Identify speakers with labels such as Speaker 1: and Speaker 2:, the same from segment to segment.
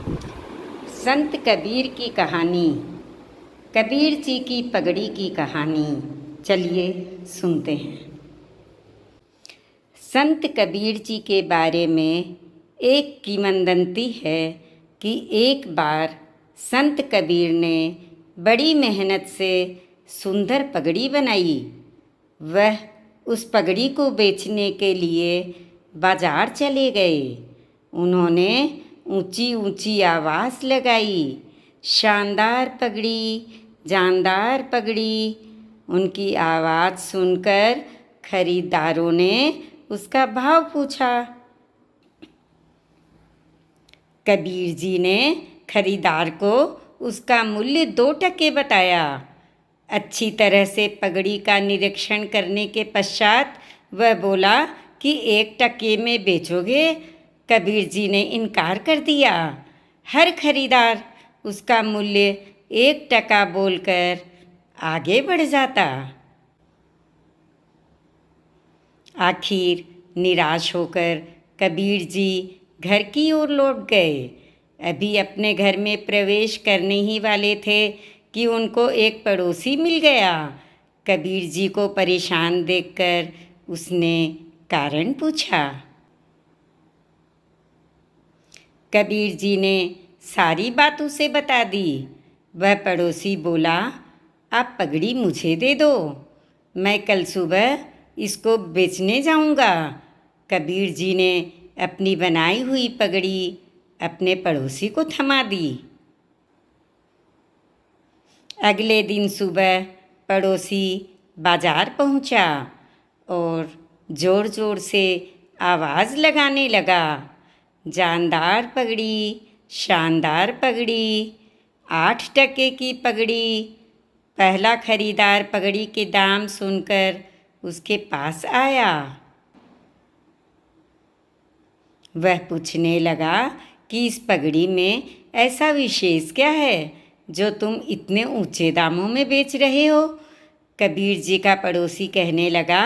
Speaker 1: संत कबीर की कहानी। कबीर जी की पगड़ी की कहानी। चलिए सुनते हैं। संत कबीर जी के बारे में एक किंवदंती है कि एक बार संत कबीर ने बड़ी मेहनत से सुंदर पगड़ी बनाई। वह उस पगड़ी को बेचने के लिए बाजार चले गए। उन्होंने ऊंची ऊंची आवाज़ लगाई, शानदार पगड़ी, जानदार पगड़ी। उनकी आवाज़ सुनकर खरीदारों ने उसका भाव पूछा। कबीर जी ने खरीदार को उसका मूल्य 2 टके बताया। अच्छी तरह से पगड़ी का निरीक्षण करने के पश्चात वह बोला कि 1 टके में बेचोगे? कबीर जी ने इनकार कर दिया। हर खरीदार उसका मूल्य 1 टका बोलकर आगे बढ़ जाता। आखिर निराश होकर कबीर जी घर की ओर लौट गए। अभी अपने घर में प्रवेश करने ही वाले थे कि उनको एक पड़ोसी मिल गया। कबीर जी को परेशान देखकर उसने कारण पूछा। कबीर जी ने सारी बात उसे बता दी। वह पड़ोसी बोला, आप पगड़ी मुझे दे दो, मैं कल सुबह इसको बेचने जाऊंगा। कबीर जी ने अपनी बनाई हुई पगड़ी अपने पड़ोसी को थमा दी। अगले दिन सुबह पड़ोसी बाजार पहुंचा और ज़ोर ज़ोर से आवाज़ लगाने लगा, जानदार पगड़ी, शानदार पगड़ी, 8 टके की पगड़ी। पहला खरीदार पगड़ी के दाम सुनकर उसके पास आया। वह पूछने लगा कि इस पगड़ी में ऐसा विशेष क्या है जो तुम इतने ऊंचे दामों में बेच रहे हो? कबीर जी का पड़ोसी कहने लगा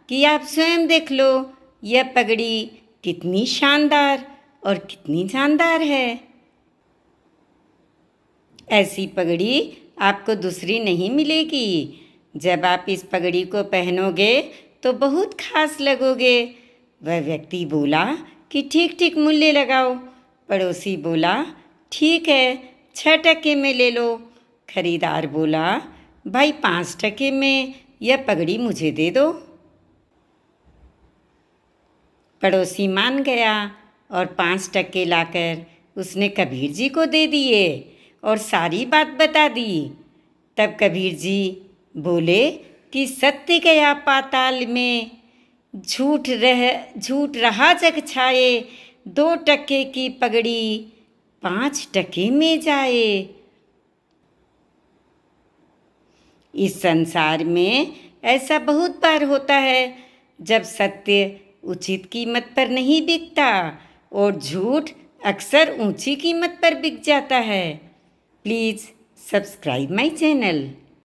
Speaker 1: कि आप स्वयं देख लो, यह पगड़ी कितनी शानदार और कितनी जानदार है। ऐसी पगड़ी आपको दूसरी नहीं मिलेगी। जब आप इस पगड़ी को पहनोगे तो बहुत खास लगोगे। वह व्यक्ति बोला कि ठीक ठीक मूल्य लगाओ। पड़ोसी बोला, ठीक है, 6 टके में ले लो। खरीदार बोला, भाई 5 टके में यह पगड़ी मुझे दे दो। पड़ोसी मान गया और 5 टके लाकर उसने कबीर जी को दे दिए और सारी बात बता दी। तब कबीर जी बोले कि सत्य गया पाताल में, झूठ रहा जग छाए, 2 टके की पगड़ी 5 टके में जाए। इस संसार में ऐसा बहुत बार होता है जब सत्य उचित कीमत पर नहीं बिकता और झूठ अक्सर ऊंची कीमत पर बिक जाता है। Please subscribe my channel.